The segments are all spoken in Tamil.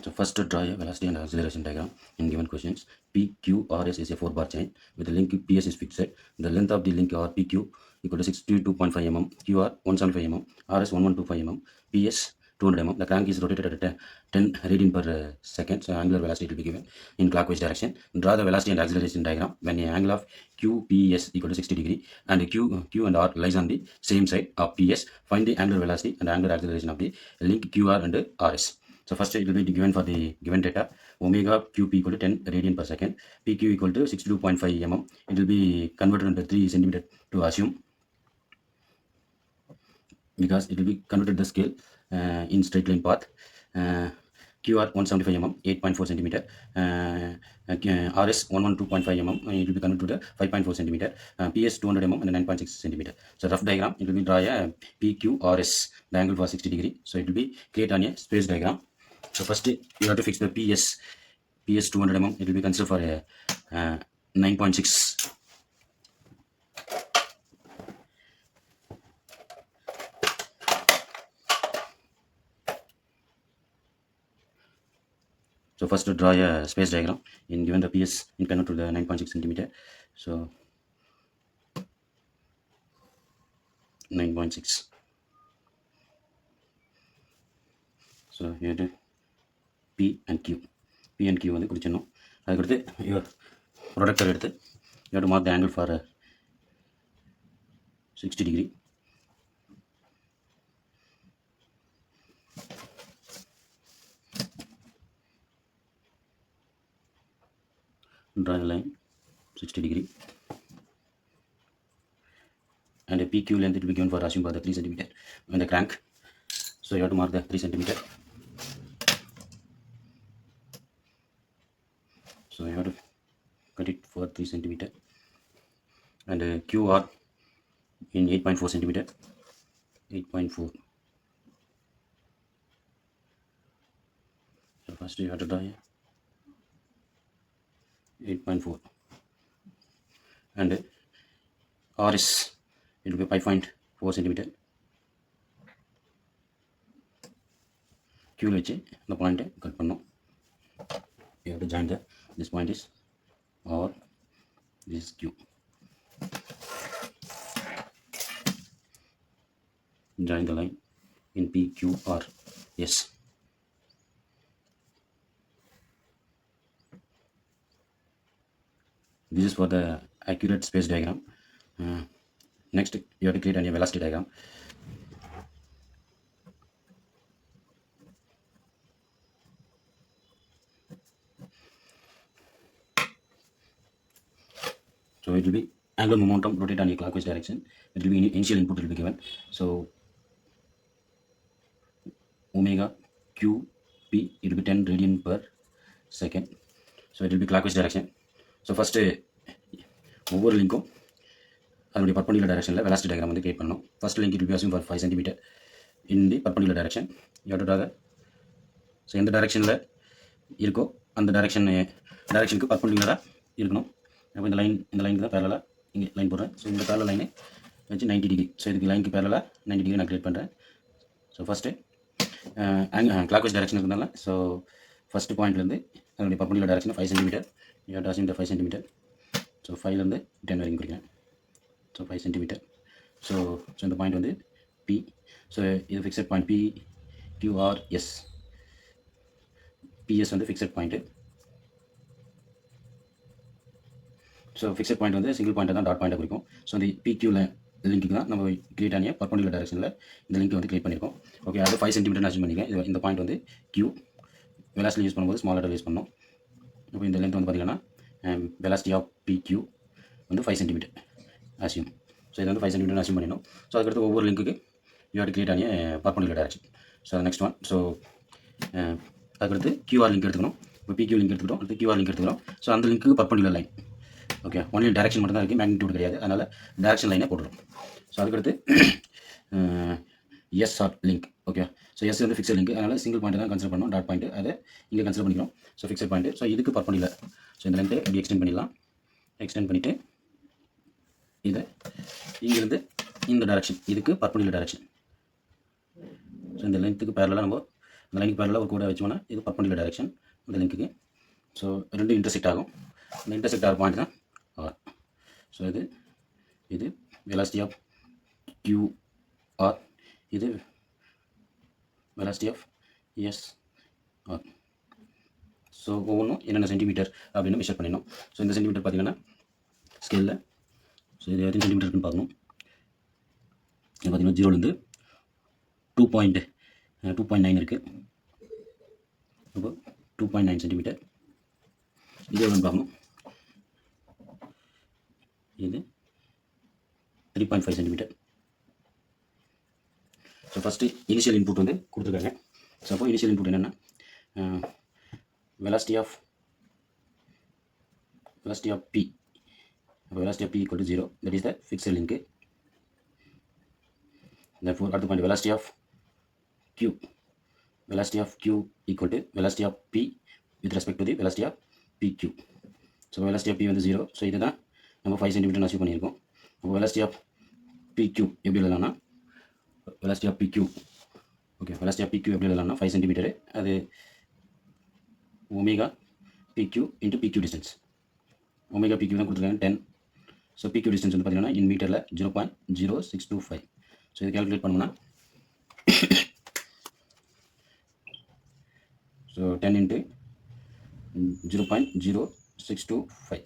So first draw a velocity and acceleration diagram in given questions. PQRS is a 4-bar chain with the link PS is fixed. The length of the link or PQ equal to 62.5 mm, QR 175 mm, RS 1125 mm, PS 200 mm. The crank is rotated at 10 radian per second. So angular velocity will be given in clockwise direction. Draw the velocity and acceleration diagram when the angle of QPS equal to 60 degree and Q and R lies on the same side of PS. Find the angular velocity and angular acceleration of the link QR and RS. So first it will be given for the given data. Omega QP equal to 10 radian per second. PQ equal to 62.5 mm. It will be converted into 3 centimeter to assume, because it will be converted the scale in straight line path. QR 175 mm 8.4 centimeter, RS 112.5 mm it will be converted to the 5.4 centimeter, PS 200 mm and 9.6 centimeter. So rough diagram, it will be draw a PQRS, the angle for 60 degree. So it will be create on a space diagram. So first you have to fix the PS 200 mm. It will be considered for a 9.6. So first to draw a space diagram in given the PS in convert to the 9.6 centimeter. So 9.6. So here to P and Q. P and Q வந்து குறிச்சிடணும். அதுக்கடுத்து your ப்ரொடக்டர் எடுத்து you have to mark the angle for 60 degree. Draw the line 60 degree. And a PQ length it will be given for assume for the 3 centimeter and the crank. So you have to mark the 3 centimeter. So you have to cut it for 3 centimeter. And QR in 8.4 centimeter. 8.4. So first you have to draw 8.4. And RS it will be 5.4 centimeter. Q வச்சு இந்த பாயிண்ட்டை கட் பண்ணோம். You have to join this point is R, this is Q. Join the line in PQR. Yes. This is for the accurate space diagram. Next you have to create a velocity diagram. So it will be angular momentum rotate on a clockwise direction. It will be initial input will be given. So omega QP it will be 10 radian per second. So it will be clockwise direction. So first ஒவ்வொரு லிங்க்கும் அதனுடைய பர்பண்டிகுலர் டைரக்ஷனில் வெலாசிட்டி டயக்ராம் வந்து கிரியேட் பண்ணணும். First link it will be assumed for 5 cm in the perpendicular direction. You have to draw the so எந்த டைரக்ஷனில் இருக்கோ அந்த டைரக்ஷனுக்கு பர்பண்டிகுலராக இருக்கணும். அப்போ இந்த லைனுக்கு தான் பேரலாக இங்கே லைன் போடுறேன். ஸோ இந்த பேரலல் லைனை வச்சு 90 டிகிரி. ஸோ இதுக்கு லைனுக்கு பேரலாக 90 டிகிரி நான் கிரியேட் பண்ணுறேன். ஸோ ஃபஸ்ட்டு கிளாக்வைஸ் டைரக்ஷன் இருக்கிறதுனால ஸோ ஃபஸ்ட்டு பாயிண்ட்லேருந்து அதனுடைய perpendicular direction 5 cm. You have to assume the 5 cm. So 5லேருந்து 10 வரைக்கும் குறிக்கிறேன். So 5 cm. ஸோ இந்த பாயிண்ட் வந்து P. ஸோ இது ஃபிக்ஸட் பாயிண்ட் PQRS. PS வந்து fixed point. So fixed point வந்து சிங்கிள் பாயிண்ட்டை தான் டாட் பாயிண்ட்டை குறிக்கும். ஸோ இந்த PQ லிங்க்கு தான் நம்ம கிரியேட் ஆனிய பர்பண்டிகுலர் டைரக்ஷனில் இந்த லிங்க் வந்து கிரியேட் பண்ணியிருக்கோம். ஓகே, அது 5 cm அச்சீவ் பண்ணிக்கிறேன். இந்த பாயிண்ட் வந்து Q. வெலாசிட்டி யூஸ் பண்ணும்போது ஸ்மால் லெட்டர் யூஸ் பண்ணோம். இப்போ இந்த லென்த் வந்து பார்த்திங்கன்னா வெலாசிட்டி ஆஃப் PQ வந்து 5 cm அசியூம். ஸோ இது வந்து 5 cm அசியூம் பண்ணிடணும். ஸோ அதுக்கடுத்து ஒவ்வொரு லிங்க்குக்கு யூ ஹேவ் டு கிரியேட் ஆனிய perpendicular direction. So next one. So அதுக்கடுத்து QR லிங்க் எடுத்துக்கணும். இப்போ PQ லிங்க் எடுத்துக்கிட்டோம், அடுத்து QR லிங்க் எடுத்துக்கிறோம். ஸோ அந்த லிங்க்கு perpendicular line. Okay, only direction மட்டும் தான் இருக்குது, மேக்னிடியூட் கிடையாது. அதனால் டைரக்ஷன் லைனை போட்டுடும். ஸோ அதுக்கடுத்து S R link. Okay, so S வந்து ஃபிக்ஸட் லிங்க், அதனால் சிங்கிள் பாயிண்ட் தான் கன்சிடர் பண்ணணும், டாட் பாயிண்ட். அதை இங்கே கன்சிடர் பண்ணிக்கிறோம். So fixed point. ஸோ இதுக்கு பர்பண்டிகுலர். ஸோ இந்த லென்த்தை இப்படி எக்ஸ்டெண்ட் பண்ணிடலாம். எக்ஸ்டெண்ட் பண்ணிவிட்டு இதை இங்கேருந்து இந்த டைரக்ஷன் இதுக்கு பர்பண்டிகுலர் டைரக்ஷன். ஸோ இந்த லென்த்துக்கு பேரலாக நம்ம அந்த லைனுக்கு பேரலாக ஒரு கோடை வச்சோம்னா இது பர்பண்டிகுலர் டைரக்ஷன் இந்த லிங்க்குக்கு. ஸோ ரெண்டும் இன்டர்செக்ட் ஆகும். இந்த இன்டர்செக்ட் ஆகிற பாயிண்ட் தான் ஆர். ஸோ இது வெலாசிட்டி ஆஃப் கியூ ஆர், இது velocity of S R. So ஒவ்வொன்றும் என்னென்ன சென்டிமீட்டர் அப்படின்னு மெஷர் பண்ணிடணும். ஸோ இந்த சென்டிமீட்டர் பார்த்தீங்கன்னா ஸ்கேலில், ஸோ இது எத்தனை சென்டிமீட்டர் இருக்குன்னு பார்க்கணும். இது பார்த்தீங்கன்னா 0லேருந்து 2.9 இருக்குது. அப்போ 2.9 சென்டிமீட்டர். இது எவ்வளோன்னு பார்க்கணும். இது 3.5 centimetre. So first initial input வந்து கொடுத்துருக்காங்க. ஸோ அப்போ இனிஷியல் இன்புட் என்னென்னா velocity of p. Velocity of p equal to 0. That is the fixed link. Therefore, at the point velocity of q equal to velocity of p with respect to the velocity of pq. So velocity of p வந்து 0. ஸோ இதுதான் நம்ம 5 சென்டிமீட்டர் அசீவ் பண்ணியிருக்கோம். அப்போ velocity of pq எப்படி எழுதலாம்னா velocity of pq, okay, velocity of pq எப்படி எழுதலாம்னா 5 சென்டிமீட்டரு, அது omega PQ into PQ distance. Omega PQ தான் கொடுத்துருக்காங்க 10. ஸோ PQ டிஸ்டன்ஸ் வந்து பார்த்தீங்கன்னா இன் மீட்டரில் 0.0625. ஸோ இது கேல்குலேட் பண்ணோம்னா so 10 into 0.0625,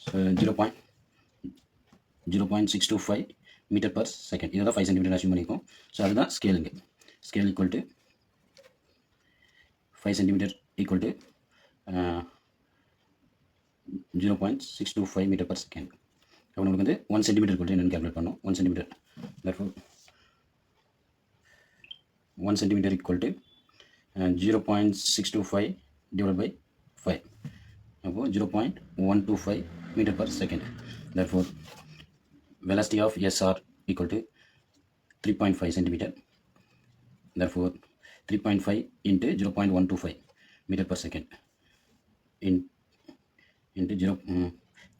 so 0.625 metre per second. இதை தான் 5 சென்டிமீட்டர் அசீவ் பண்ணியிருக்கோம். ஸோ அதுதான் ஸ்கேலுங்க. Scale equal to 5 centimetre equal to 0.625 metre per second. அப்போ நமக்கு வந்து 1 சென்டிமீட்டர் equal to என்னென்னு கேல்குலேட் பண்ணோம். 1 centimetre, therefore 1 centimetre equal to 0.625 divided by 5. அப்போ 0.125 metre per second. therefore velocity of SR equal to 3.5 centimetre. therefore 3.5 into 0.125 meter per second into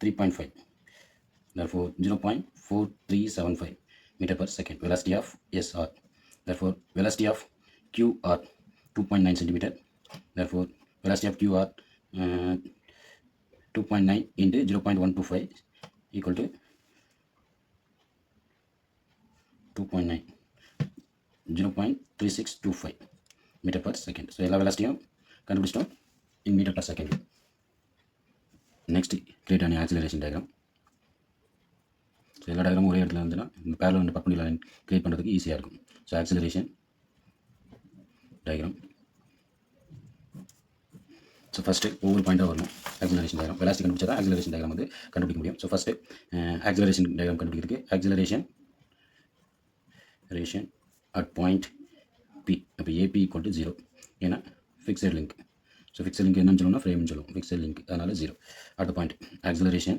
3.5. Therefore 0.4375 meter per second velocity of SR. Therefore velocity of QR 2.9 centimeter. Therefore velocity of QR 2.9 into 0.125 equal to 2.9 0.3625 metre per second. So எல்லா வெலாசிட்டியும் கண்டுபிடிச்சிட்டோம் in metre per second. Next create ஆன ஆக்சிலரேஷன் டயக்ராம். ஸோ எல்லா டயக்ராமும் ஒரே இடத்துல இருந்துன்னா இந்த parallel and perpendicular line create பண்ணுறதுக்கு ஈஸியாக இருக்கும். So acceleration diagram. So first ஒவ்வொரு பாயிண்ட்டாக வரணும். ஆக்சிலரேஷன் டயக்ராம் வெலாசிட்டி கண்டுபிடிச்சா தான் ஆக்சிலரேஷன் டயக்ராம் வந்து கண்டுபிடிக்க முடியும். ஸோ ஃபஸ்ட்டு ஆக்சிலரேஷன் டயக்ராம் கண்டுபிடிக்கிறதுக்கு ஆக்சிலரேஷன் at point P. அப்போ AP equal to 0. ஏன்னா fixed link. So fixed link என்னன்னு சொல்லணும்னா ஃப்ரேம்னு சொல்லுவோம். ஃபிக்ஸட் லிங்க், அதனால் 0. At point acceleration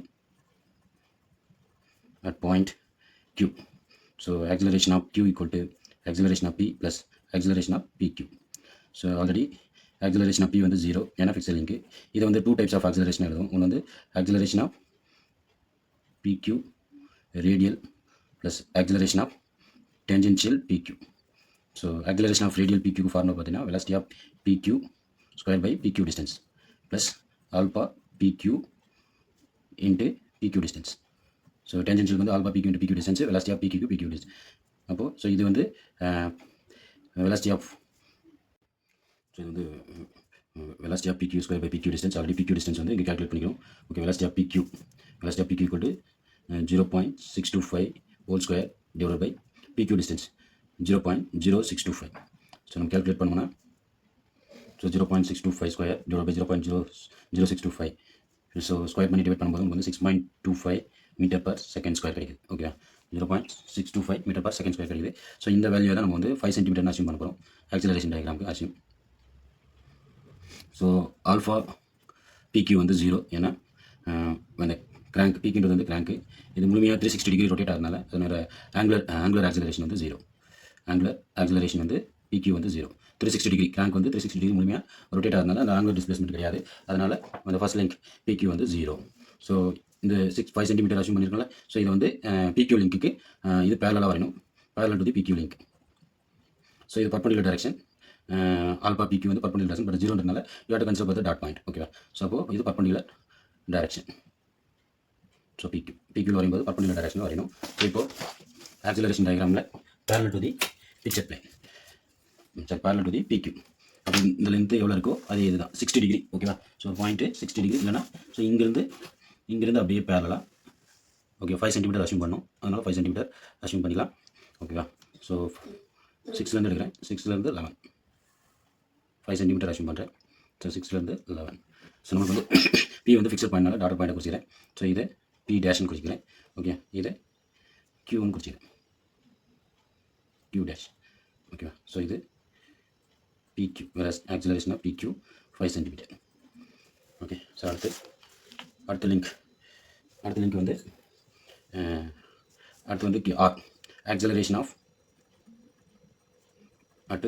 at point Q. So acceleration of Q equal to acceleration of P plus acceleration of PQ. So already acceleration of P வந்து 0 ஏன்னா ஃபிக்ஸட் லிங்க். இதை வந்து 2 டைப்ஸ் ஆஃப் ஆக்சிலரேஷன் எழுதும். ஒன்று வந்து acceleration of PQ radial plus acceleration of tangential PQ. So acceleration of radial PQ formula பார்த்தீங்கன்னா velocity of PQ square by PQ distance plus alpha PQ into PQ distance. So tangential வந்து alpha PQ into PQ distance, velocity of PQ PQ distance. அப்போ ஸோ இது வந்து velocity of velocity of PQ square by PQ distance. Already PQ distance வந்து இங்கே calculate பண்ணிக்கிறோம். Okay, velocity of PQ equal to 0.625 whole square divided by PQ distance 0.0625. So நம்ம கேல்குலேட் பண்ணோம்னா so 0.625 square divide by 0.0625. So square பண்ணி டிவைட் பண்ணும்போது உங்களுக்கு வந்து 6.25 மீட்டர் பர் செகண்ட் ஸ்கொயர் கிடைக்குது. Okay, 0.625 metre per second square கிடைக்குது. ஸோ இந்த வேல்யூ தான் நம்ம வந்து 5 சென்டிமீட்டர்னு அசியூம் பண்ண போகிறோம் ஆக்சிலரேஷன் டயக்ராமுக்கு அசியூம். ஸோ ஆல்ஃபா PQ வந்து 0 ஏன்னா அந்த கிராங்க் பீக்கின்றது வந்து கிராங்க்கு இது முழுமையாக 360 டிகிரி ரொட்டேட் ஆகிறதுனால அதனோட ஆங்குலர் ஆக்சிலரேஷன் வந்து 0. ஆங்குலர் ஆக்சிலரேஷன் வந்து PQ வந்து 0. 360 டிகிரி கிராங்க் வந்து 360 டிகிரி முழுமையாக ரொட்டேட் ஆகிறதுனால அந்த ஆங்குலர் டிஸ்பிளேஸ்மெண்ட் கிடையாது. அதனால் அந்த ஃபர்ஸ்ட் லிங்க் PQ வந்து 0. ஸோ இந்த 5 சென்டிமீட்டர் அசியூம் பண்ணியிருக்கோம்ல. ஸோ இது வந்து PQ லிங்க்குக்கு இது பேரலாக வரையணும், parallel to the PQ link. So இது பர்பெண்டிகுலர் டைரக்ஷன். ஆல்பா பிக்யூ வந்து பர்பண்டிகுலர் டைரக்ஷன் பட் ஜீரோன்றனால you have to consider by the dot point ஓகேவா. ஸோ அப்போ இது பர்பண்டிகுலர் டைரக்ஷன். ஸோ பிக்யூவில் வரையும்போது பர்பண்டிகுலர் டைரக்ஷன் வரையணும். ஸோ இப்போ ஆக்சிலரேஷன் டயக்ராமில் parallel to the picture plane. சரி parallel to the PQ. அப்போ இந்த லென்த்து எவ்வளோ இருக்கோ அது இதுதான் 60 டிகிரி ஓகேவா. ஸோ ஒரு பாயிண்ட்டு 60 டிகிரி இல்லைனா ஸோ இங்கேருந்து அப்படியே பேரலாக ஓகே 5 சென்டிமீட்டர் அஸ்யூம் பண்ணணும். அதனால் 5 சென்டிமீட்டர் அஸ்யூம் பண்ணிக்கலாம் ஓகேவா. ஸோ 6லேருந்து எடுக்கிறேன், 6லேருந்து 11 5 சென்டிமீட்டர் அஸ்யூம் பண்ணுறேன். ஸோ 6லேருந்து 11. ஸோ நமக்கு வந்து பி வந்து ஃபிக்ஸட் பாயிண்ட்னால டாட்டர் பாயிண்ட்டை குறிச்சிக்கிறேன். ஸோ இது பி டேஷ்னு குறிச்சிக்கிறேன் ஓகே. இது கியூன்னு குறிச்சிக்கிறேன் Q dash ஓகேவா. ஸோ இது PQ whereas acceleration of PQ 5 centimetre okay. So அடுத்த லிங்க் வந்து அடுத்து வந்து R acceleration of at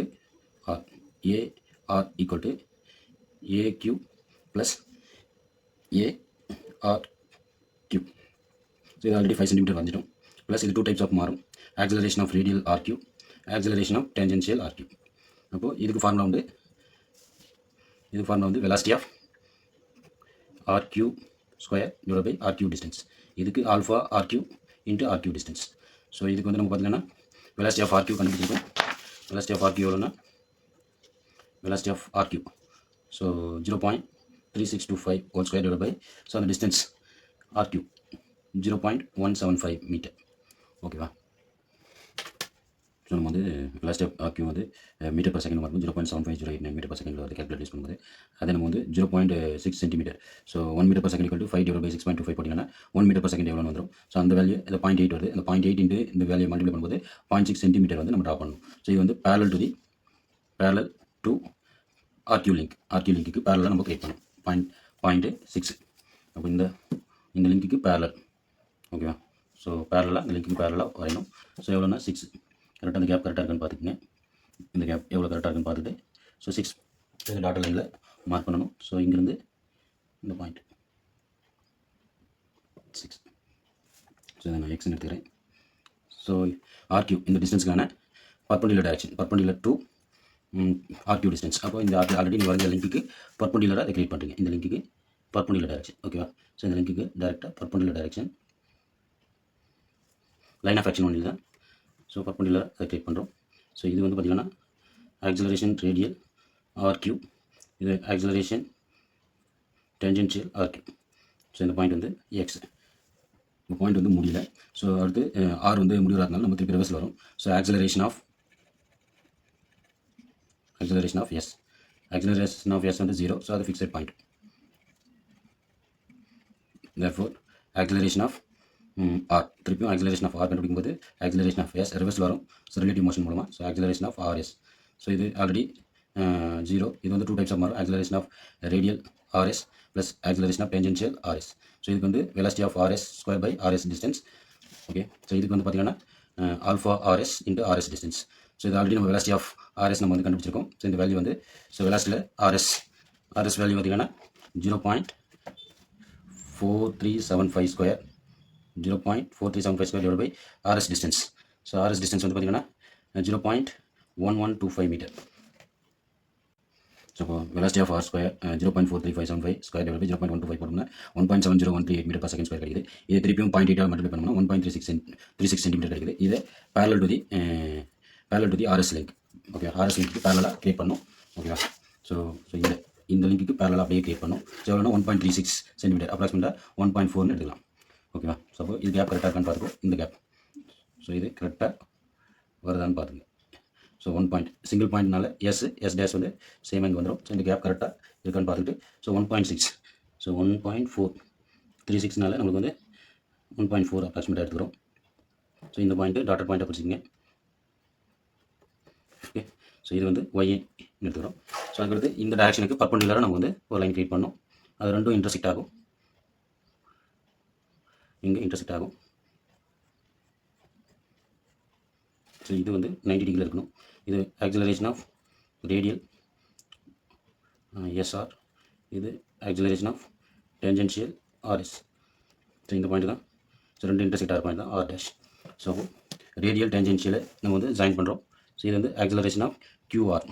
R AR equal to AQ plus ARQ. So இது ஆல்ரெடி 5 சென்டிமீட்டர் வந்துட்டோம். ப்ளஸ் இது 2 டைப்ஸ் ஆஃப் மாறும். Acceleration of radial RQ, acceleration of tangential RQ. அப்போது இதுக்கு ஃபார்முலா வந்து velocity of RQ square divide by RQ distance. இதுக்கு alpha RQ into RQ distance. So இதுக்கு வந்து நம்ம பார்த்தீங்கன்னா வெலாசிட்டி ஆஃப் RQ கண்டுபிடிச்சிருக்கோம். வெலாசிட்டி ஆஃப் RQ எவ்வளோன்னா velocity of RQ so 0.3625 whole square divide by so அந்த டிஸ்டன்ஸ் RQ 0.175 மீட்டர் ஓகேவா. ஸோ நம்ம வந்து வெலாசிட்டி ஆஃப் RQ வந்து மீட்டர் பர் செகண்ட் வரும்போது 0.75089 மீட்டர் பர் செகண்டில் வந்து கேல்குலேட் பண்ணும்போது அதை நம்ம வந்து 0.6 centimetre. So 1 metre per second equal to 5 divide by 6.25 போட்டிங்கன்னா 1 மீட்டர் பர் செகண்ட் எவ்வளோ வந்துடும். ஸோ அந்த வேல்யூ இந்த 0.8 வருது. அந்த 0.8 இன்ட்டு இந்த வேல்யூ மல்டிப்ளை பண்ணும்போது 0.6 சென்டிமீட்டர் வந்து நம்ம ட்ரா பண்ணணும். ஸோ இது வந்து parallel to RQ லிங்க்குக்கு பேரலாக நம்ம கிரியேட் பண்ணணும் 0.6. அப்போ இந்த லிங்க்குக்கு பேரலல் ஓகேவா. ஸோ பேரலாக இந்த லிங்க்குக்கு பேரலாக வரையணும். ஸோ எவ்வளோனா 6 கரெக்டாக அந்த கேப் கரெக்டாக இருக்குன்னு பார்த்துக்குங்க. இந்த கேப் எவ்வளோ கரெக்டாக இருக்குன்னு பார்த்துட்டு ஸோ 6 இந்த டாட்டர் லைனில் மார்க் பண்ணணும். ஸோ இங்கேருந்து இந்த பாயிண்ட் 6. ஸோ இதை நான் எக்ஸ்ன்னு எடுத்துக்கிறேன். ஸோ RQ இந்த டிஸ்டன்ஸுக்கான perpendicular direction perpendicular to RQ distance. அப்போ இந்த ஆல்ரெடி நீங்கள் வரைஞ்ச லிங்க்குக்கு பர்பண்டிகுலராக அதை கிரியேட் பண்ணுறீங்க. இந்த லிங்க்குக்கு பர்பண்டிகுலர் டைரக்ஷன் ஓகேவா. ஸோ இந்த லிங்க்குக்கு டேரெக்டாக perpendicular direction line of action ஒன்றில் தான். ஸோ பர்பண்டிகுலர் அதை கிரியேட் பண்ணுறோம். ஸோ இது வந்து பார்த்திங்கன்னா ஆக்சிலரேஷன் ரேடியல் RQ, இது ஆக்சிலரேஷன் டேஞ்சென்ஷியல் RQ. ஸோ இந்த பாயிண்ட் வந்து X. இந்த பாயிண்ட் வந்து முடியல. ஸோ அடுத்து R வந்து முடிவராதனால நம்ம திருப்பி ரிவர்ஸில் வரும். So acceleration of S. Acceleration of S வந்து 0. ஸோ அது fixed point. therefore acceleration of R திருப்பியும் acceleration of R கண்டுபிடிக்கும் போது acceleration of S ரிவர்ஸில் வரும். ஸோ ரிலேட்டிவ் மோஷன் மூலமாக. So acceleration of RS. So இது ஆல்ரெடி 0. இது வந்து 2 டைப்ஸ் ஆஃப் மாறும். acceleration of radial RS ப்ளஸ் acceleration of tangential RS. So இதுக்கு வந்து velocity of RS square by RS distance okay. So இதுக்கு வந்து பார்த்தீங்கன்னா alpha RS into RS distance. So இது ஆல்ரெடி நம்ம வெலாசிட்டி ஆஃப் RS நம்ம வந்து கண்டுபிடிச்சிருக்கோம். ஸோ இந்த வேல்யூ வந்து ஸோ வெலாசிட்டியில் RS வேல்யூ பார்த்தீங்கன்னா 0.4375 square 0.4375 square divide by RS distance. So RS distance வந்து பார்த்தீங்கன்னா 0.1125 மீட்டர். So velocity of R square 0.43575 square divide by 0.125 போட்டோம்னா 1.70138 மீட்டர் பர் செகண்ட் ஸ்கொயர் கிடைக்குது. இது திருப்பியும் 0.8 மல்டிப்ளை பண்ணோம்னா 1.36 சென்டிமீட்டர் கிடைக்குது. இது parallel to the RS link okay. RS link பேரலாக கிரியேட் பண்ணோம் ஓகேவா. ஸோ இந்த லிங்க்குக்கு பேரலாக அப்படியே கிரியேட் பண்ணோம். ஸோ எவ்வளோனா 1.36 சென்டிமீட்டர் அப்ராக்சிமேட்டாக 1.4ன்னு எடுத்துக்கலாம் ஓகேவா. ஸோ இது கேப் கரெக்டாக இருக்கான்னு பார்த்துக்கோ. இந்த கேப் ஸோ இது கரெக்டாக வருதான்னு பார்த்துங்க. ஸோ 1 பாயிண்ட் சிங்கிள் பாயிண்ட்னால எஸ் டேஷ் வந்து சேம் இங்கே வந்துடும். ஸோ இந்த கேப் கரெக்டாக இருக்கான்னு பார்த்துட்டு ஸோ 1.6 ஸோ 1.436னால நம்மளுக்கு வந்து 1.4 அப்ராக்சிமேட்டாக எடுத்துக்கிறோம். ஸோ இந்த பாயிண்ட்டு டாட்டர் பாயிண்ட்டை பிடிச்சிங்க ஓகே. ஸோ இது வந்து ஒய் எடுத்துக்கிறோம். ஸோ அதுக்கடுத்து இந்த டைரக்ஷனுக்கு பர்பண்டிகுலராக நம்ம வந்து ஒரு லைன் கிரியேட் பண்ணோம். அது ரெண்டும் இன்டர்செக்ட் ஆகும். இங்கே இன்டர்செக்ட் ஆகும். ஸோ இது வந்து 90 டிகிரியில் இருக்கணும். இது ஆக்சிலரேஷன் ஆஃப் ரேடியல் SR, இது acceleration of tangential RS. So இந்த பாயிண்ட் தான். ஸோ ரெண்டு இன்டர்செக்ட் ஆகிற பாயிண்ட் தான் R டேஷ். ஸோ ரேடியல் டேஞ்சென்ஷியலை நம்ம வந்து ஜாயின் பண்ணுறோம். ஸோ இது வந்து ஆக்சிலரேஷன் ஆஃப் QR.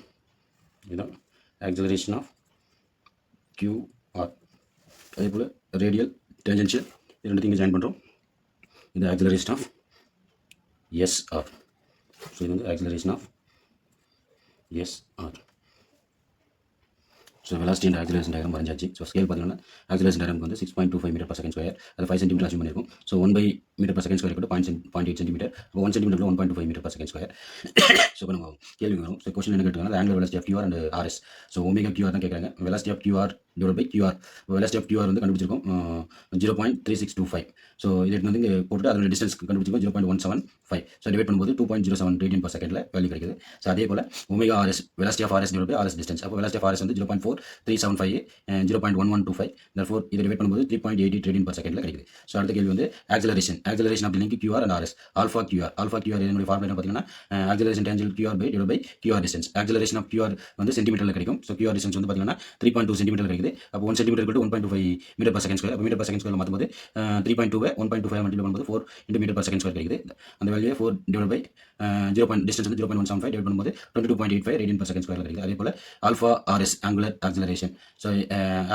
இதுதான் ஆக்சலரேஷன் ஆஃப் QR. அதே போல் ரேடியல் டேஞ்சென்ஷியல் இது ரெண்டுத்தையும் இங்கே ஜாயின் பண்ணுறோம். இது ஆக்சலரேஷன் ஆஃப் SR. ஸோ இது வந்து acceleration of SR. So velocity and acceleration diagram வரைஞ்சாச்சு. ஸோ ஸ்கேல் பார்த்தீங்கன்னா ஆக்சலரேஷன் டயக்ராம் வந்து 6.25 மீட்டர் பர் செகண்ட் ஸ்கொயர், அது 5 சென்டிமீட்டர் அச்சீவ் பண்ணியிருக்கும். So 1 metre per second square கூட 0.8 சென்டிமீட்டர், அப்போ 1 centimetre 1.25 metre per second square. So இப்போ நம்ம கேள்வி வரும். ஸோ கொஸ்டின் என்ன கேட்டுருக்காங்க, angular velocity of QR and RS. So omega QR தான் கேட்குறாங்க. Velocity of QR divide by QR. Velocity of QR வந்து கண்டுபிடிச்சிருக்கோம் 0.3625. ஸோ இது எடுத்து வந்து இங்கே போட்டு அதோட டிஸ்டன்ஸ் கண்டுபிடிச்சிருக்கோம் 0.175. ஸோ டிவைட் பண்ணும்போது 2.07 ரேடியன் பர் செகண்டில் வேல்யூ கிடைக்குது. ஸோ அதே போல் omega RS, velocity of RS divide by RS distance. அப்போ வெலாசிட்டி ஆஃப் RS வந்து 0.4375 0.1125. therefore இதை டிவைட் பண்ணும்போது 3.88 ரேடியன் பர் செகண்டில் கிடைக்குது. ஸோ அடுத்த கேள்வி வந்து acceleration of the link QR and RS. Alpha QR என்னுடைய ஃபார்முலா பார்த்தீங்கன்னா acceleration tangential QR by divide by QR distance. Acceleration of QR வந்து சென்டிமீட்டரில் கிடைக்கும். ஸோ QR டிஸ்டன்ஸ் வந்து பார்த்தீங்கன்னா 3.2 சென்டிமீட்டர் கிடைக்குது. அப்போ 1 centimetre 1.25 metre per second square. அப்போ மீட்டர் பர் செகண்ட் ஸ்கொயர் மாற்றும்போது 3.2 1.25 மல்டிப்ளை பண்ணும்போது 4 into metre per second square கிடைக்குது. அந்த வேல்யூ 4 டிவைட் பை டிஸ்டன்ஸ் வந்து 0.175 டிவைட் பண்ணும்போது 22.85 ரேடியன் பர் செகண்ட் ஸ்கொயர் கிடைக்குது. அதே போல் alpha RS angular acceleration. So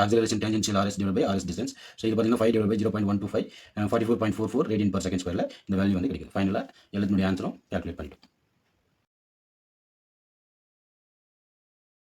acceleration tangential RS divide by RS distance. So இது பார்த்தீங்கன்னா 5 divide by 0.125 44.44 radian per second ஸ்கொயரில் இந்த வேல்யூ வந்து கிடைக்குது. ஃபைனலாக எல்லாத்தினுடைய ஆன்சரும் கால்குலேட் பண்ணிட்டோம்.